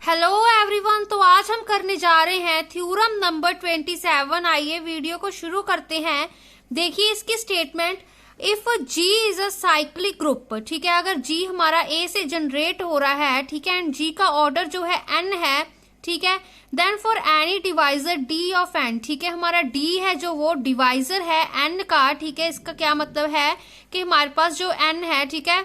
Hello everyone. तो आज हम करने जा रहे हैं थ्योरम नंबर 27। आइए वीडियो को शुरू करते हैं। देखिए इसकी statement, if G is a cyclic group, ठीक है, अगर जी हमारा ए से जनरेट हो रहा है, ठीक है, एंड जी का ऑर्डर जो है एन है, ठीक है, then for any divisor d of n, ठीक है, हमारा डी है जो वो डिवाइजर है एन का, ठीक है, इसका क्या मतलब है कि हमारे पास जो एन है, ठीक है,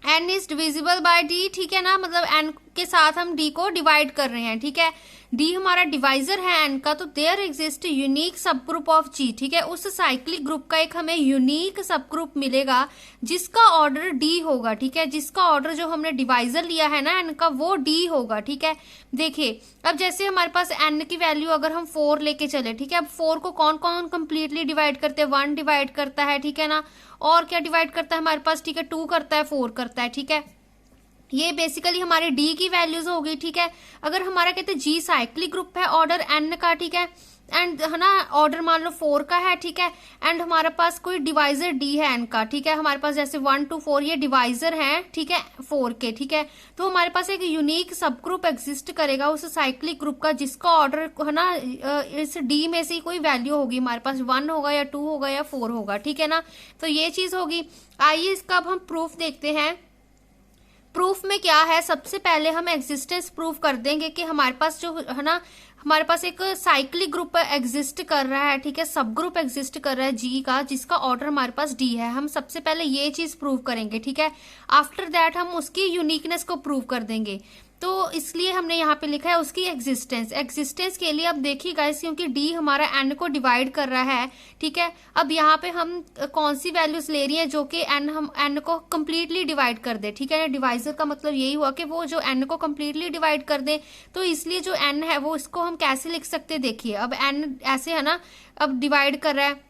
n is divisible by d, ठीक है ना, मतलब एन के साथ हम डी को डिवाइड कर रहे हैं, ठीक है, डी हमारा डिवाइजर है एन का, तो देयर एग्जिस्ट यूनिक सब ग्रुप ऑफ जी, ठीक है, उस साइक्लिक ग्रुप का एक हमें यूनिक सब ग्रुप मिलेगा जिसका ऑर्डर डी होगा, ठीक है, जिसका ऑर्डर जो हमने डिवाइजर लिया है ना एन का वो डी होगा, ठीक है। देखिए अब जैसे हमारे पास एन की वैल्यू अगर हम 4 लेके चले, ठीक है, अब 4 को कौन कौन कंप्लीटली डिवाइड करते हैं, 1 डिवाइड करता है, ठीक है ना, और क्या डिवाइड करता है हमारे पास, ठीक है, 2 करता है, 4 करता है, ठीक है, ये बेसिकली हमारे डी की वैल्यूज होगी, ठीक है। अगर हमारा कहते हैं जी साइक्लिक ग्रुप है ऑर्डर एन का, ठीक है, एंड है ना ऑर्डर मान लो 4 का है, ठीक है, एंड हमारे पास कोई डिवाइजर डी है एन का, ठीक है, हमारे पास जैसे 1 to 4 ये डिवाइजर है, ठीक है, 4 के, ठीक है, तो हमारे पास एक यूनिक सब ग्रुप एग्जिस्ट करेगा उस साइक्लिक ग्रुप का जिसका ऑर्डर है ना इस डी में से कोई वैल्यू होगी, हमारे पास 1 होगा या 2 होगा या 4 होगा, ठीक है ना, तो ये चीज होगी। आइए इसका अब हम प्रूफ देखते हैं। प्रूफ में क्या है, सबसे पहले हम एग्जिस्टेंस प्रूफ कर देंगे कि हमारे पास जो है ना हमारे पास एक साइक्लिक ग्रुप एग्जिस्ट कर रहा है, ठीक है, सब ग्रुप एग्जिस्ट कर रहा है जी का जिसका ऑर्डर हमारे पास डी है। हम सबसे पहले ये चीज प्रूव करेंगे, ठीक है, आफ्टर दैट हम उसकी यूनिकनेस को प्रूव कर देंगे। तो इसलिए हमने यहाँ पे लिखा है उसकी एग्जिस्टेंस। एग्जिस्टेंस के लिए अब देखिए गाइस, क्योंकि डी हमारा एन को डिवाइड कर रहा है, ठीक है, अब यहाँ पे हम कौन सी वैल्यूज ले रही है जो कि एन हम एन को कम्प्लीटली डिवाइड कर दे, ठीक है, डिवाइजर का मतलब यही हुआ कि वो जो एन को कम्प्लीटली डिवाइड कर दे, तो इसलिए जो एन है वो इसको हम कैसे लिख सकते हैं। देखिए अब एन ऐसे है ना, अब डिवाइड कर रहा है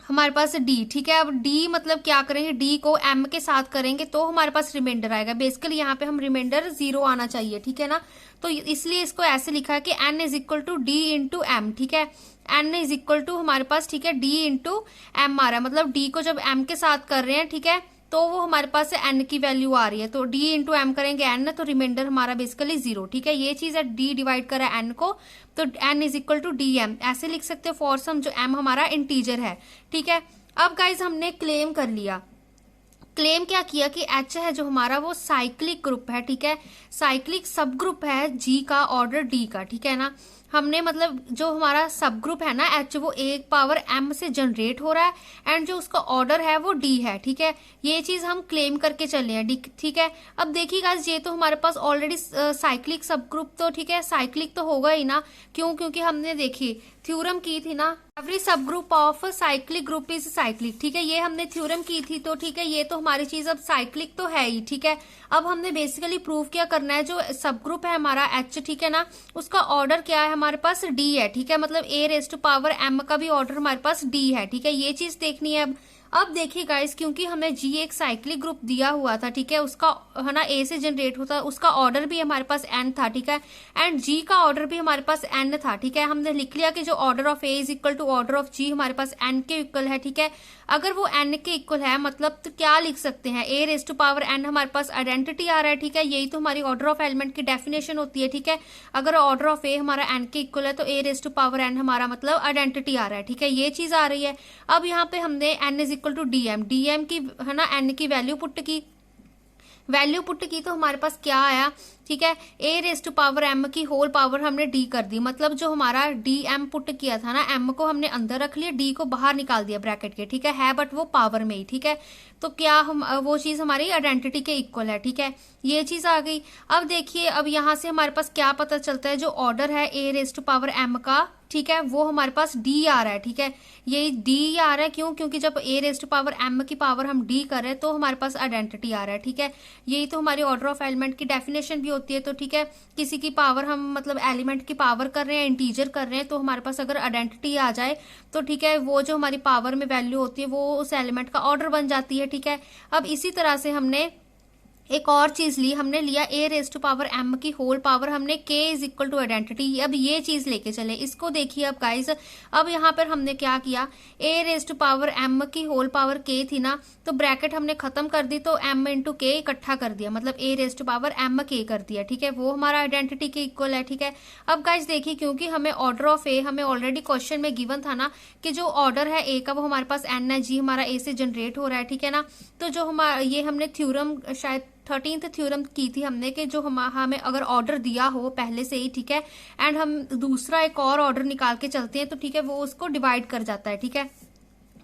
हमारे पास डी, ठीक है, अब डी मतलब क्या करेंगे, डी को एम के साथ करेंगे तो हमारे पास रिमाइंडर आएगा। बेसिकली यहाँ पे हम रिमाइंडर 0 आना चाहिए, ठीक है ना, तो इसलिए इसको ऐसे लिखा है कि n is equal to d into m, ठीक है, एन इज इक्वल टू हमारे पास, ठीक है, डी इंटू एम आ रहा है, मतलब डी को जब एम के साथ कर रहे हैं, ठीक है, तो वो हमारे पास एन की वैल्यू आ रही है, तो डी इंटू एम करेंगे एन, तो रिमाइंडर हमारा बेसिकली 0, ठीक है, ये चीज है, डी डिवाइड करा एन को, तो n is equal to D m ऐसे लिख सकते हो फॉर सम जो एम हमारा इंटीजर है, ठीक है। अब गाइज हमने क्लेम कर लिया। क्लेम क्या किया कि एच है जो हमारा वो साइक्लिक ग्रुप है, ठीक है, साइक्लिक सब ग्रुप है जी का ऑर्डर डी का, ठीक है ना, हमने मतलब जो हमारा सब ग्रुप है ना एच वो एक पावर एम से जनरेट हो रहा है एंड जो उसका ऑर्डर है वो डी है, ठीक है, ये चीज हम क्लेम करके चले हैं, ठीक है। अब देखिएगा ये तो हमारे पास ऑलरेडी साइक्लिक सब ग्रुप, तो ठीक है साइक्लिक तो होगा ही ना, क्यों, क्योंकि हमने देखी थ्योरम की थी ना, एवरी सब group of cyclic group is cyclic, ठीक है, ये हमने थ्योरम की थी, तो ठीक है ये तो हमारी चीज अब साइक्लिक तो है ही, ठीक है। अब हमने बेसिकली प्रूव क्या करना है, जो सब ग्रुप है हमारा एच, ठीक है ना, उसका ऑर्डर क्या है हमारे पास डी है, ठीक है, मतलब ए रेज टू पावर एम का भी ऑर्डर हमारे पास डी है, ठीक है, ये चीज देखनी है। अब देखिए गाइस, क्योंकि हमें जी एक साइक्लिक ग्रुप दिया हुआ था, ठीक है, उसका है ना ए से जनरेट होता है, उसका ऑर्डर भी हमारे पास एन था, ठीक है, एंड जी का ऑर्डर भी हमारे पास एन था, ठीक है, हमने लिख लिया कि जो order of A is equal to order of G हमारे पास एन के इक्वल है, ठीक है। अगर वो एन के इक्वल है मतलब तो क्या लिख सकते हैं, ए रेज टू पावर एन हमारे पास आइडेंटिटी आ रहा है, ठीक है, यही तो हमारी ऑर्डर ऑफ एलिमेंट की डेफिनेशन होती है, ठीक है, अगर ऑर्डर ऑफ ए हमारा एन के इक्वल है तो ए रेज टू पावर एन हमारा मतलब आइडेंटिटी आ रहा है, ठीक है, ये चीज आ रही है। अब यहाँ पे हमने n is equal to D M की है ना एन की वैल्यू पुट की, वैल्यू पुट की तो हमारे पास क्या आया, ठीक है, a raise to power m की होल पावर हमने डी कर दी, मतलब जो हमारा डी एम पुट किया था ना, एम को हमने अंदर रख लिया, डी को बाहर निकाल दिया ब्रैकेट के, ठीक है बट वो पावर में ही, ठीक है, तो क्या हम वो चीज हमारी आइडेंटिटी के इक्वल है, ठीक है, ये चीज आ गई। अब देखिए अब यहाँ से हमारे पास क्या पता चलता है, जो ऑर्डर है a raise to power M का, ठीक है, वो हमारे पास डी आ रहा है, ठीक है, ये डी आ रहा है, क्यों, क्योंकि जब ए रेज टू पावर एम की पावर हम डी कर रहे हैं तो हमारे पास आइडेंटिटी आ रहा है, ठीक है, यही तो हमारी ऑर्डर ऑफ एलिमेंट की डेफिनेशन भी होती है, तो ठीक है, किसी की पावर हम मतलब एलिमेंट की पावर कर रहे हैं, इंटीजर कर रहे हैं, तो हमारे पास अगर आइडेंटिटी आ जाए तो ठीक है, वो जो हमारी पावर में वैल्यू होती है वो उस एलिमेंट का ऑर्डर बन जाती है, ठीक है। अब इसी तरह से हमने एक और चीज ली, हमने लिया a raise to power m की होल पावर, हमने k is equal to identity. अब ये चीज लेके चले, इसको देखिए अब गाइस। अब यहाँ पर हमने क्या किया, a raise to power m की होल पावर k थी ना, तो ब्रैकेट हमने खत्म कर दी, तो m इंटू k इकट्ठा कर दिया, मतलब a raise to power m k कर दिया, ठीक है। वो हमारा आइडेंटिटी के इक्वल है, ठीक है। अब गाइस देखिए, क्योंकि हमें ऑर्डर ऑफ a हमें ऑलरेडी क्वेश्चन में गिवन था ना कि जो ऑर्डर है a का वो हमारे पास n है, g हमारा a से जनरेट हो रहा है, ठीक है ना। तो जो हमारा ये हमने थ्योरम शायद 13th थ्योरम की थी हमने कि जो हमें अगर ऑर्डर दिया हो पहले से ही, ठीक है, एंड हम दूसरा एक और ऑर्डर निकाल के चलते हैं, तो ठीक है वो उसको डिवाइड कर जाता है, ठीक है।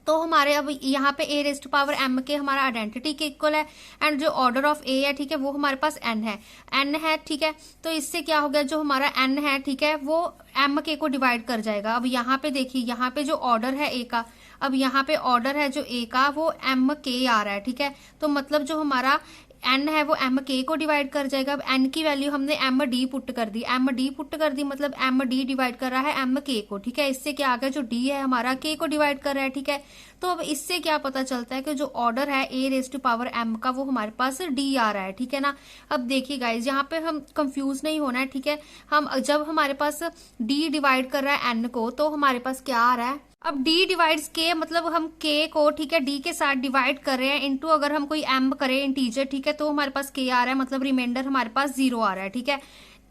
तो हमारे अब यहाँ पे a raise to power m के हमारा आइडेंटिटी के इक्वल है, एंड जो ऑर्डर ऑफ a है, ठीक है, वो हमारे पास n है, ठीक है। तो इससे क्या हो गया, जो हमारा n है, ठीक है, वो m k को डिवाइड कर जाएगा। अब यहाँ पे देखिए, यहाँ पे जो ऑर्डर है a का, अब यहाँ पे ऑर्डर है जो a का वो m k आ रहा है, ठीक है। तो मतलब जो हमारा n है वो m k को डिवाइड कर जाएगा। अब n की वैल्यू हमने m d पुट कर दी, मतलब m d डिवाइड कर रहा है m k को, ठीक है। इससे क्या आ गया, जो d है हमारा k को डिवाइड कर रहा है, ठीक है। तो अब इससे क्या पता चलता है कि जो ऑर्डर है a raise to power m का वो हमारे पास d आ रहा है, ठीक है ना। अब देखिए गाइज, यहाँ पे हम कंफ्यूज नहीं होना है, ठीक है। हम जब हमारे पास d डिवाइड कर रहा है n को, तो हमारे पास क्या आ रहा है, अब d डिवाइड्स k, मतलब हम k को, ठीक है, d के साथ डिवाइड कर रहे हैं, इनटू अगर हम कोई m करें इंटीजर, ठीक है, तो हमारे पास k आ रहा है, मतलब रिमाइंडर हमारे पास 0 आ रहा है, ठीक है।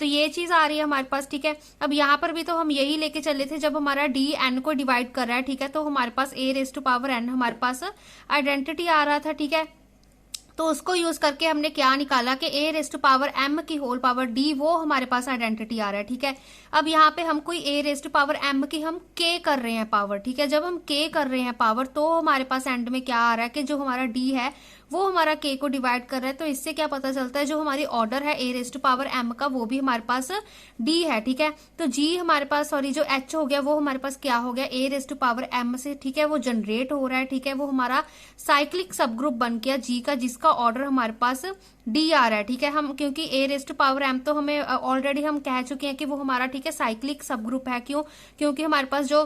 तो ये चीज आ रही है हमारे पास, ठीक है। अब यहाँ पर भी तो हम यही लेके चले थे, जब हमारा d n को डिवाइड कर रहा है, ठीक है, तो हमारे पास a raise to power n हमारे पास आइडेंटिटी आ रहा था, ठीक है। तो उसको यूज करके हमने क्या निकाला कि a raise to power m की होल पावर d, वो हमारे पास आइडेंटिटी आ रहा है, ठीक है। अब यहाँ पे हम कोई a raise to power m की हम k कर रहे हैं पावर, ठीक है। जब हम k कर रहे हैं पावर, तो हमारे पास एंड में क्या आ रहा है कि जो हमारा d है वो हमारा k को डिवाइड कर रहा है। तो इससे क्या पता चलता है, जो हमारी ऑर्डर है a raise to power m का, वो भी हमारे पास d है, ठीक है। तो g हमारे पास, सॉरी, जो h हो गया वो हमारे पास क्या हो गया, a raise to power m से, ठीक है, वो जनरेट हो रहा है, ठीक है। वो हमारा साइक्लिक सब ग्रुप बन गया g का, जिसका ऑर्डर हमारे पास d आ रहा है, ठीक है। हम क्योंकि a raise to power m तो हमें ऑलरेडी हम कह चुके हैं कि वो हमारा, ठीक है, साइक्लिक सब ग्रुप है। क्यों, क्योंकि हमारे पास जो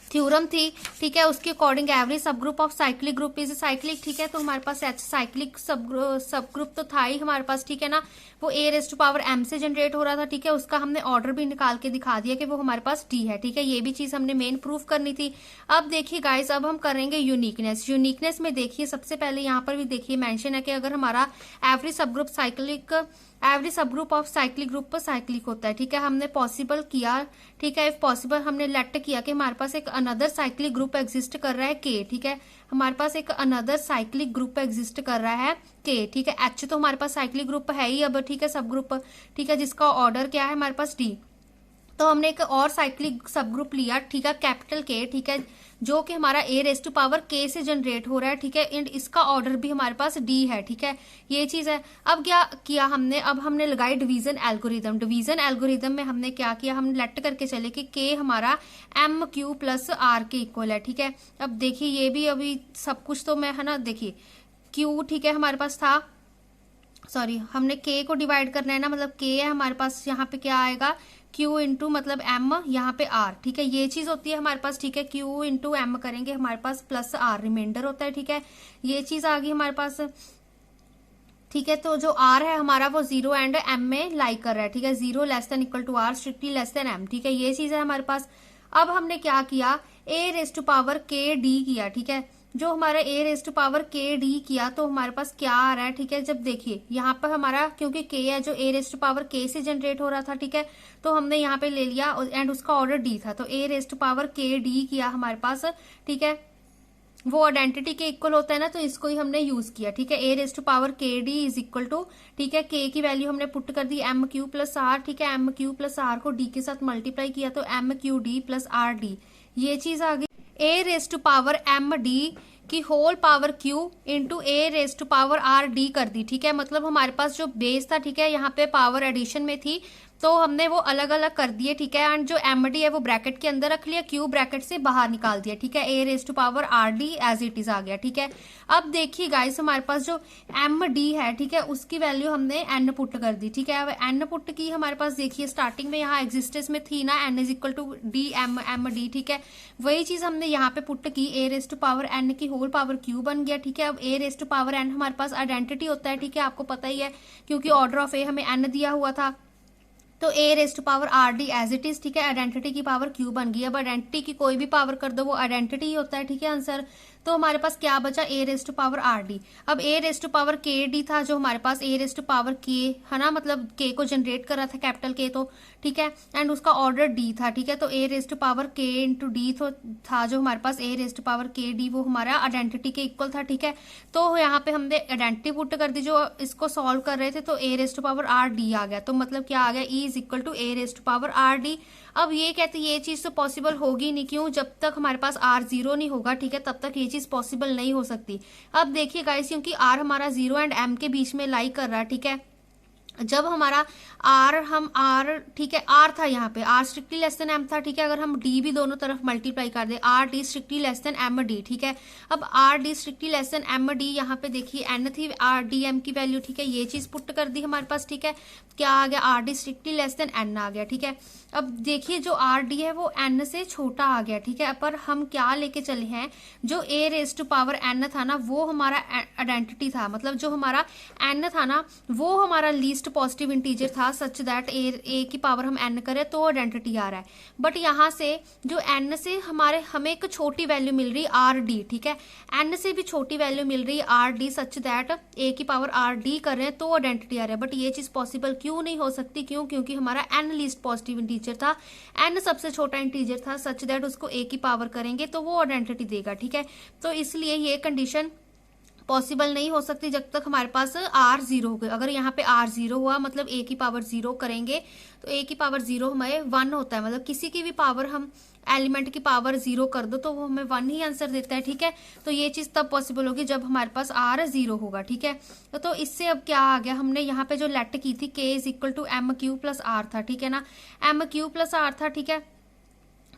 थ्योरम थी, ठीक है, उसके अकॉर्डिंग एवरी सब group of cyclic group is cyclic, ठीक है। तो हमारे पास एच साइक्लिक सब ग्रुप तो था ही हमारे पास, ठीक है ना। वो a raise to power m से जनरेट हो रहा था, ठीक है। उसका हमने ऑर्डर भी निकाल के दिखा दिया कि वो हमारे पास d है, ठीक है। ये भी चीज हमने मेन प्रूफ करनी थी। अब देखिए गाइस, अब हम करेंगे यूनिकनेस में देखिए, सबसे पहले यहाँ पर भी देखिए मेंशन है कि अगर हमारा एवरी सब ग्रुप ऑफ साइक्लिक ग्रुप पर साइक्लिक होता है, ठीक है। हमने पॉसिबल किया, ठीक है, इफ पॉसिबल हमने लेट किया कि हमारे पास एक अनदर साइक्लिक ग्रुप एग्जिस्ट कर रहा है k, ठीक है। हमारे पास एक अनदर साइक्लिक ग्रुप एग्जिस्ट कर रहा है k, ठीक है। h तो हमारे पास साइक्लिक ग्रुप है ही अब, ठीक है, सब ग्रुप, ठीक है, जिसका ऑर्डर क्या है हमारे पास d। तो हमने एक और साइक्लिक सब ग्रुप लिया, ठीक है, कैपिटल K, ठीक है, जो कि हमारा a raise to power k से जनरेट हो रहा है, ठीक है। एंड इसका ऑर्डर भी हमारे पास d है, ठीक है। ये चीज है। अब क्या किया हमने, अब हमने लगाई डिवीजन एल्गोरिदम में हमने क्या किया, हम लेट करके चले कि k हमारा m q प्लस r के इक्वल है, ठीक है। अब देखिए, ये भी अभी सब कुछ तो मैं, है ना, देखिए q, ठीक है, हमारे पास था, सॉरी, हमने k को डिवाइड करना है ना, मतलब k है हमारे पास, यहाँ पे क्या आएगा, q इंटू मतलब m, यहाँ पे r, ठीक है। ये चीज होती है हमारे पास, ठीक है। q इंटू m करेंगे हमारे पास प्लस r रिमाइंडर होता है, ठीक है। ये चीज आ गई हमारे पास, ठीक है। तो जो r है हमारा वो 0 एंड m में लाई कर रहा है, ठीक है। 0 less than equal to r, strictly less than m, ठीक है। ये चीज है हमारे पास। अब हमने क्या किया, a raise to power k d किया, ठीक है। जो हमारा a raise to power k d किया, तो हमारे पास क्या आ रहा है, ठीक है। जब देखिए यहाँ पर हमारा, क्योंकि k है जो a raise to power k से जनरेट हो रहा था, ठीक है, तो हमने यहाँ पे ले लिया, एंड उसका ऑर्डर d था, तो a raise to power k d किया हमारे पास, ठीक है। वो आइडेंटिटी के इक्वल होता है ना, तो इसको ही हमने यूज किया, ठीक है। a raise to power k d is equal to, ठीक है, k की वैल्यू हमने पुट कर दी m q प्लस r, ठीक है। m q प्लस r को d के साथ मल्टीप्लाई किया, तो m q d plus r d, ये चीज आ गई। a raise to power m d की whole power q into a raise to power r d कर दी, ठीक है। मतलब हमारे पास जो बेस था, ठीक है, यहाँ पे पावर एडिशन में थी, तो हमने वो अलग अलग कर दिए, ठीक है। एंड जो एम डी है वो ब्रैकेट के अंदर रख लिया, क्यू ब्रैकेट से बाहर निकाल दिया, ठीक है। a raise to power R D as it is आ गया, ठीक है। अब देखिए गाइस, हमारे पास जो एम डी है, ठीक है, उसकी वैल्यू हमने एन पुट कर दी, ठीक है। अब एन पुट की हमारे पास, देखिए स्टार्टिंग में यहाँ एग्जिस्टेंस में थी ना, N is equal to D M D, ठीक है। वही चीज हमने यहाँ पे पुट की, a raise to power N की होल होल पावर क्यू बन गया, ठीक है। अब A rest to power N हमारे पास आइडेंटिटी होता है, ठीक है, आपको पता ही है, क्योंकि ऑर्डर ऑफ ए हमें एन दिया हुआ था। तो A rest to power R D as it is, ठीक है, आइडेंटिटी की पावर क्यू बन गई। अब आइडेंटिटी की कोई भी पावर कर दो वो आइडेंटिटी ही होता है, ठीक है आंसर। तो हमारे पास क्या बचा, A rest to power R D. अब ए रेस्ट टू पावर के डी था जो हमारे पास ए रेस्ट टू पावर के है ना, मतलब के को जनरेट कर रहा था कैपिटल के, तो ठीक है, एंड उसका ऑर्डर डी था, ठीक है। तो ए रेस्ट टू पावर के इंटू डी था जो हमारे पास ए रेस्ट टू पावर के डी, वो हमारा आइडेंटिटी के इक्वल था, ठीक है। तो यहाँ पे हमने आइडेंटिटी पुट कर दी जो इसको सॉल्व कर रहे थे, तो A rest to power R D आ गया। तो मतलब क्या आ गया, E is equal to A rest to power R D. अब ये कहते ये चीज तो पॉसिबल होगी नहीं, क्यों, जब तक हमारे पास आर जीरो नहीं होगा, ठीक है, तब तक ये चीज पॉसिबल नहीं हो सकती। अब देखिए गाइस, क्योंकि आर हमारा 0 एंड एम के बीच में लाई कर रहा है, ठीक है, जब हमारा आर ठीक है, आर था यहाँ पे, R strictly less than M था, ठीक है। अगर हम डी भी दोनों तरफ मल्टीप्लाई कर दे, R D strictly less than M D, ठीक है। अब R D strictly less than M D, यहाँ पे देखिए एन थी, आर डी एम की वैल्यू, ठीक है, ये चीज पुट कर दी हमारे पास, ठीक है। क्या आ गया, R D strictly less than N आ गया, ठीक है। अब देखिए जो आर डी है वो एन से छोटा आ गया, ठीक है। पर हम क्या लेके चले हैं, जो ए रेज टू पावर एन था ना, वो हमारा आइडेंटिटी था, मतलब जो हमारा एन था ना, वो हमारा लीस्ट पॉजिटिव इंटीजर था, सच दैट ए की पावर हम एन करें तो आइडेंटिटी आ रहा है। बट यहाँ से जो एन से हमें एक छोटी वैल्यू मिल रही आर डी, ठीक है, एन से भी छोटी वैल्यू मिल रही आर डी, सच दैट ए की पावर आर डी कर रहे हैं तो आइडेंटिटी आ रहा है। बट ये चीज पॉसिबल क्यों नहीं हो सकती, क्यों, क्योंकि हमारा एन लीस्ट पॉजिटिव इंटीजर था, एन सबसे छोटा इंटीजर था, सच दैट उसको ए की पावर करेंगे तो वो आइडेंटिटी देगा, ठीक है। तो इसलिए ये कंडीशन पॉसिबल नहीं हो सकती जब तक हमारे पास आर जीरो हो गया। अगर यहाँ पे आर जीरो हुआ, मतलब ए की पावर जीरो करेंगे, तो ए की पावर जीरो हमें 1 होता है, मतलब किसी की भी पावर हम एलिमेंट की पावर 0 कर दो तो वो हमें 1 ही आंसर देता है, ठीक है। तो ये चीज तब पॉसिबल होगी जब हमारे पास आर 0 होगा, ठीक है। तो इससे अब क्या आ गया, हमने यहाँ पे जो लेट की थी K is equal to M Q plus R था, ठीक है ना, एम क्यू प्लस आर था, ठीक है।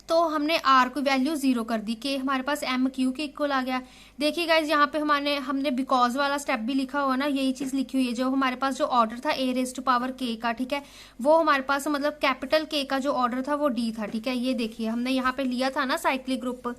तो हमने आर की वैल्यू 0 कर दी, के हमारे पास एम क्यू के इक्वल आ गया। देखिए गाइज, यहाँ पे हमने बिकॉज वाला स्टेप भी लिखा हुआ ना, यही चीज लिखी हुई है। जो हमारे पास जो ऑर्डर था ए रेज टू पावर के का, ठीक है, वो हमारे पास मतलब कैपिटल के का जो ऑर्डर था वो डी था, ठीक है। ये देखिए हमने यहाँ पे लिया था ना साइक्लिक ग्रुप,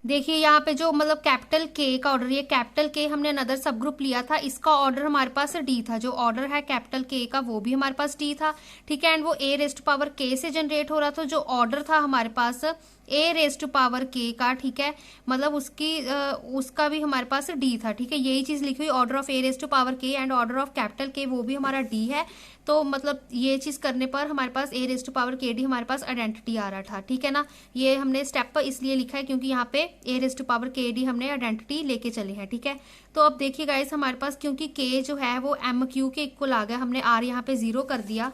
देखिए यहाँ पे जो मतलब कैपिटल के का ऑर्डर, ये कैपिटल के हमने अनदर सब ग्रुप लिया था, इसका ऑर्डर हमारे पास डी था। जो ऑर्डर है कैपिटल के का वो भी हमारे पास डी था, ठीक है, एंड वो ए रेज टू पावर के से जनरेट हो रहा था। जो ऑर्डर था हमारे पास ए रेज टू पावर के का, ठीक है, मतलब उसका भी हमारे पास डी था, ठीक है। यही चीज लिखी हुई, order of A raise to power K and order of capital K वो भी हमारा डी है। तो मतलब ये चीज करने पर हमारे पास ए रेज टू पावर के डी हमारे पास आइडेंटिटी आ रहा था, ठीक है ना। ये हमने स्टेप पर इसलिए लिखा है क्योंकि यहाँ पे ए रेज टू पावर के डी हमने आइडेंटिटी लेके चले हैं, ठीक है। तो अब देखिए गाइस, हमारे पास क्योंकि के जो है वो एम क्यू के इक्वल आ गया, हमने आर यहाँ पे 0 कर दिया,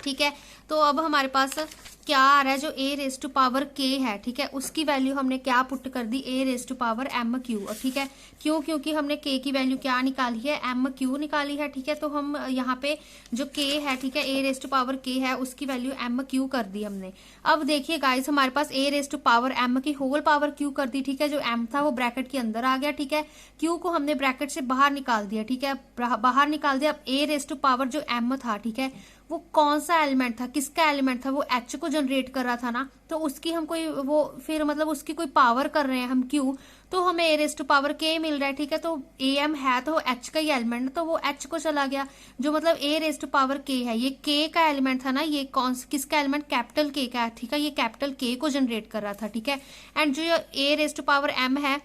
ठीक है। तो अब हमारे पास क्या आ रहा है, जो ए रेज टू पावर के है, ठीक है, उसकी वैल्यू हमने क्या पुट कर दी, A raise to power M Q, ठीक है। क्यों, क्योंकि हमने के की वैल्यू क्या निकाली है, एम क्यू निकाली है, ठीक है। तो हम यहाँ पे जो के है, ठीक है, ए रेज टू पावर के है, उसकी वैल्यू एम क्यू कर दी हमने। अब देखिए गाइस, हमारे पास ए रेज टू पावर एम की होल पावर क्यू कर दी, ठीक है। जो एम था वो ब्रैकेट के अंदर आ गया, ठीक है, क्यू को हमने ब्रैकेट से बाहर निकाल दिया, ठीक है, बाहर निकाल दिया। अब ए रेज टू पावर जो एम था, ठीक है, वो कौन सा एलिमेंट था, किसका एलिमेंट था, वो एच को जनरेट कर रहा था ना, तो उसकी हम कोई वो फिर मतलब उसकी कोई पावर कर रहे हैं हम क्यू, तो हमें ए रेज टू पावर के मिल रहा है, ठीक है। तो ए एम है तो एच का ही एलिमेंट, तो वो एच को चला गया, जो मतलब ए रेज टू पावर के है, ये के का एलिमेंट था ना, ये किसका एलिमेंट, कैपिटल के का है, ठीक है, ये कैपिटल के को जनरेट कर रहा था, ठीक है। एंड जो ए रेज टू पावर एम है,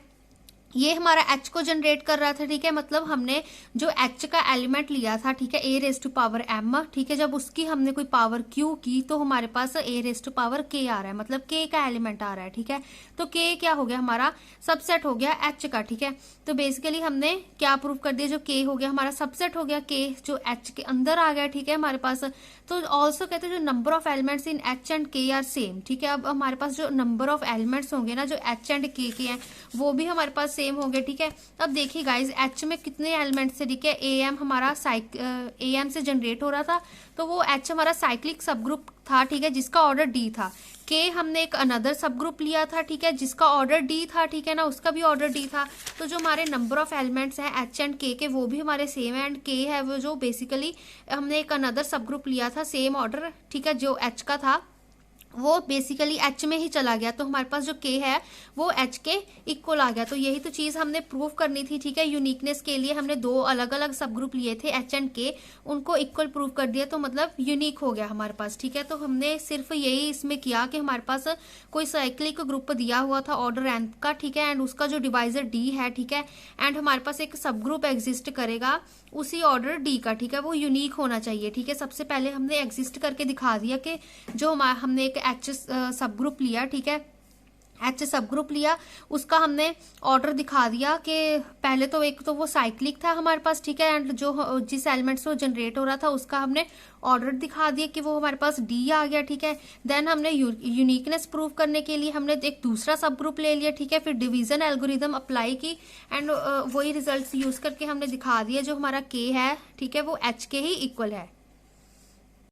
ये हमारा एच को जनरेट कर रहा था, ठीक है। मतलब हमने जो एच का एलिमेंट लिया था, ठीक है, a raise to power M, ठीक है, जब उसकी हमने कोई पावर क्यू की तो हमारे पास ए रेज टू पावर के आ रहा है, मतलब के का एलिमेंट आ रहा है, ठीक है। तो के क्या हो गया, हमारा सबसेट हो गया एच का, ठीक है। तो बेसिकली हमने क्या प्रूव कर दिया, जो के हो गया हमारा सबसेट हो गया, के जो एच के अंदर आ गया, ठीक है, हमारे पास। तो ऑल्सो कहते हैं जो number of elements in H and के आर सेम, ठीक है। अब हमारे पास जो नंबर ऑफ एलिमेंट्स होंगे ना, जो एच एंड के हैं, वो भी हमारे पास सेम हो गए, ठीक है। अब देखिए गाइज, एच में कितने एलिमेंट्स थे, ठीक है, ए एम हमारा ए एम से जनरेट हो रहा था, तो वो एच हमारा साइक्लिक सब ग्रुप था, ठीक है, जिसका ऑर्डर डी था। के हमने एक अनदर सब ग्रुप लिया था, ठीक है, जिसका ऑर्डर डी था, ठीक है ना, उसका भी ऑर्डर डी था। तो जो हमारे नंबर ऑफ एलिमेंट्स हैं एच एंड के वो भी हमारे सेम है, एंड के है वो जो बेसिकली हमने एक अनदर सब ग्रुप लिया था सेम ऑर्डर, ठीक है, जो एच का था वो बेसिकली एच में ही चला गया, तो हमारे पास जो के है वो एच के इक्वल आ गया। तो यही तो चीज हमने प्रूव करनी थी, ठीक है। यूनिकनेस के लिए हमने दो अलग अलग सब ग्रुप लिए थे एच एंड के, उनको इक्वल प्रूव कर दिया, तो मतलब यूनिक हो गया हमारे पास, ठीक है। तो हमने सिर्फ यही इसमें किया कि हमारे पास कोई साइक्लिक ग्रुप दिया हुआ था ऑर्डर एन का, ठीक है, एंड उसका जो डिवाइजर डी है, ठीक है, एंड हमारे पास एक सब ग्रुप एग्जिस्ट करेगा उसी ऑर्डर डी का, ठीक है, वो यूनिक होना चाहिए, ठीक है। सबसे पहले हमने एग्जिस्ट करके दिखा दिया कि जो हमने एक एच सब ग्रुप लिया, ठीक है, एच सब ग्रुप लिया, उसका हमने ऑर्डर दिखा दिया कि पहले तो एक तो वो साइक्लिक था हमारे पास, ठीक है, एंड जो जिस एलिमेंट से वो जनरेट हो रहा था उसका हमने ऑर्डर दिखा दिया कि वो हमारे पास डी आ गया, ठीक है। देन हमने यूनिकनेस प्रूव करने के लिए हमने एक दूसरा सब ग्रुप ले लिया, ठीक है, फिर डिवीजन एल्गोरिदम अप्लाई की एंड वही रिजल्ट यूज करके हमने दिखा दिया जो हमारा के है, ठीक है, वो एच के ही इक्वल है।